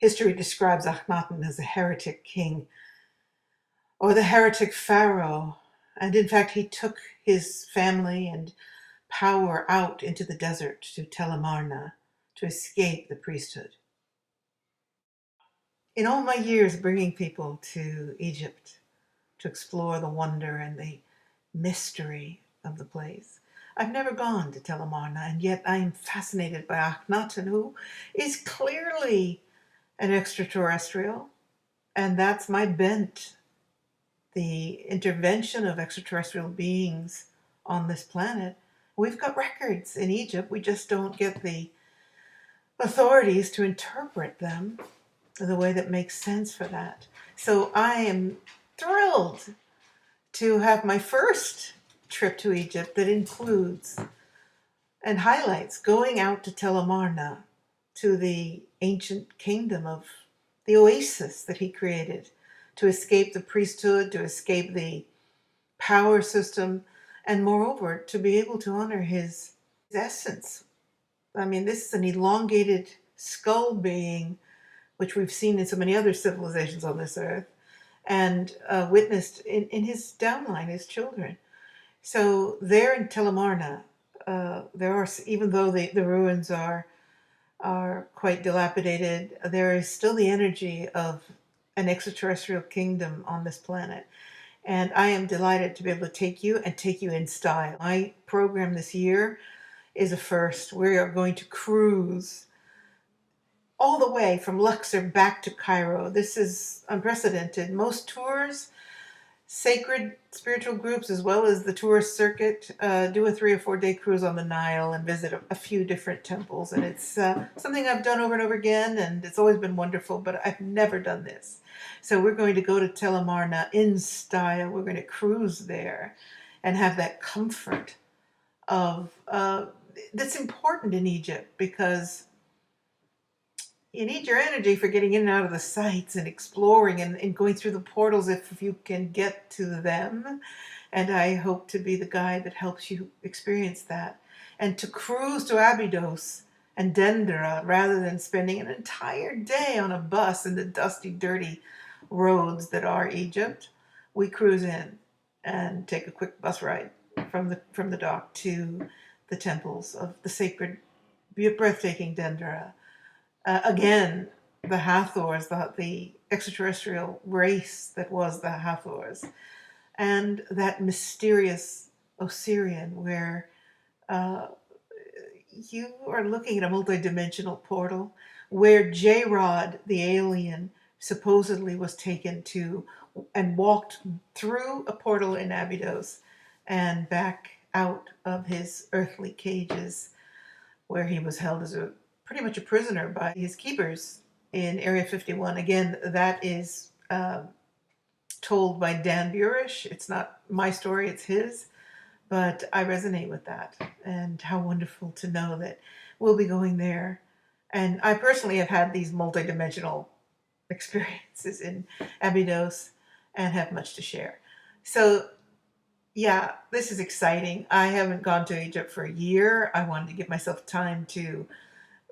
History describes Akhenaten as a heretic king or the heretic pharaoh. And in fact, he took his family and power out into the desert to Tel Amarna to escape the priesthood. In all my years bringing people to Egypt to explore the wonder and the mystery of the place, I've never gone to Tel Amarna, and yet I am fascinated by Akhenaten, who is clearly an extraterrestrial, and that's my bent. The intervention of extraterrestrial beings on this planet. We've got records in Egypt, we just don't get the authorities to interpret them the way that makes sense for that. So I am thrilled to have my first trip to Egypt that includes and highlights going out to Tel Amarna, to the ancient kingdom of the oasis that he created to escape the priesthood, to escape the power system, and moreover, to be able to honor his essence. I mean, this is an elongated skull being, which we've seen in so many other civilizations on this earth, and witnessed in his downline, his children. So there in Tel Amarna, there are, even though the ruins are quite dilapidated, there is still the energy of an extraterrestrial kingdom on this planet. And I am delighted to be able to take you and take you in style. My program this year is a first. We are going to cruise all the way from Luxor back to Cairo. This is unprecedented. Most tours, sacred spiritual groups, as well as the tourist circuit, do a 3 or 4 day cruise on the Nile and visit a few different temples. And it's something I've done over and over again, and it's always been wonderful, but I've never done this. So we're going to go to Tel Amarna in style. We're going to cruise there and have that comfort of that's important in Egypt, because you need your energy for getting in and out of the sites and exploring and going through the portals if you can get to them. And I hope to be the guide that helps you experience that. And to cruise to Abydos and Dendera rather than spending an entire day on a bus in the dusty, dirty roads that are Egypt, we cruise in and take a quick bus ride from the dock to the temples of the sacred, breathtaking Dendera. Again, the Hathors, the extraterrestrial race that was the Hathors, and that mysterious Osirian, where you are looking at a multidimensional portal where J-Rod, the alien, supposedly was taken to and walked through a portal in Abydos and back out of his earthly cages, where he was held as pretty much a prisoner by his keepers in Area 51. Again, that is told by Dan Burish. It's not my story, it's his, but I resonate with that. And how wonderful to know that we'll be going there. And I personally have had these multidimensional experiences in Abydos and have much to share. So yeah, this is exciting. I haven't gone to Egypt for a year. I wanted to give myself time to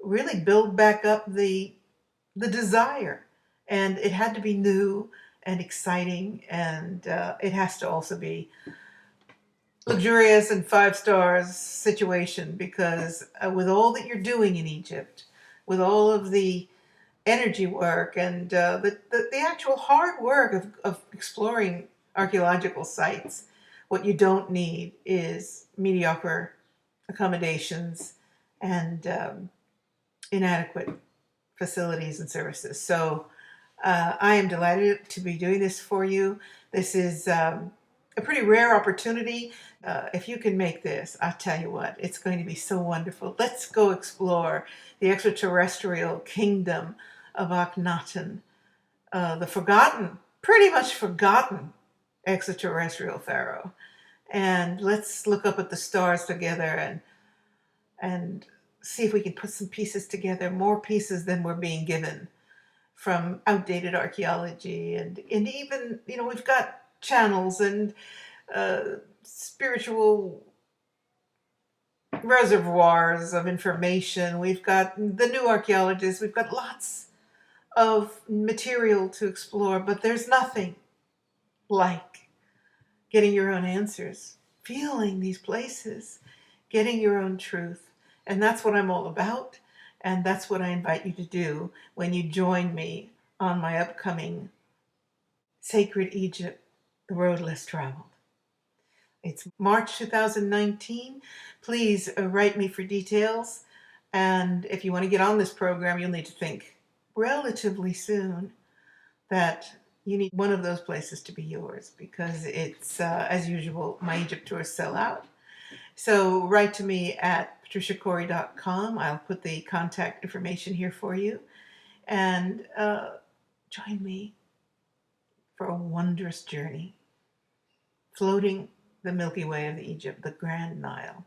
really build back up the desire, and it had to be new and exciting, and it has to also be luxurious and 5 stars situation, because with all that you're doing in Egypt, with all of the energy work and the actual hard work of exploring archaeological sites, what you don't need is mediocre accommodations and inadequate facilities and services. So I am delighted to be doing this for you. This is a pretty rare opportunity. If you can make this, I'll tell you what, it's going to be so wonderful. Let's go explore the extraterrestrial kingdom of Akhenaten, the forgotten, pretty much forgotten extraterrestrial pharaoh. And let's look up at the stars together and see if we can put some pieces together, more pieces than we're being given from outdated archaeology. And even, we've got channels and spiritual reservoirs of information. We've got the new archaeologists. We've got lots of material to explore, but there's nothing like getting your own answers, feeling these places, getting your own truth. And that's what I'm all about. And that's what I invite you to do when you join me on my upcoming Sacred Egypt, The Road Less Traveled. It's March 2019. Please write me for details. And if you want to get on this program, you'll need to think relatively soon that you need one of those places to be yours, because it's, as usual, my Egypt tours sell out. So write to me at patriciacorey.com. I'll put the contact information here for you. And join me for a wondrous journey, floating the Milky Way of Egypt, the Grand Nile,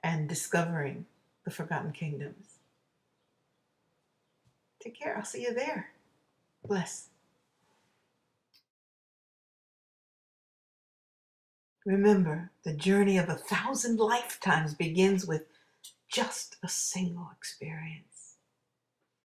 and discovering the Forgotten Kingdoms. Take care. I'll see you there. Bless. Remember, the journey of 1,000 lifetimes begins with just a single experience.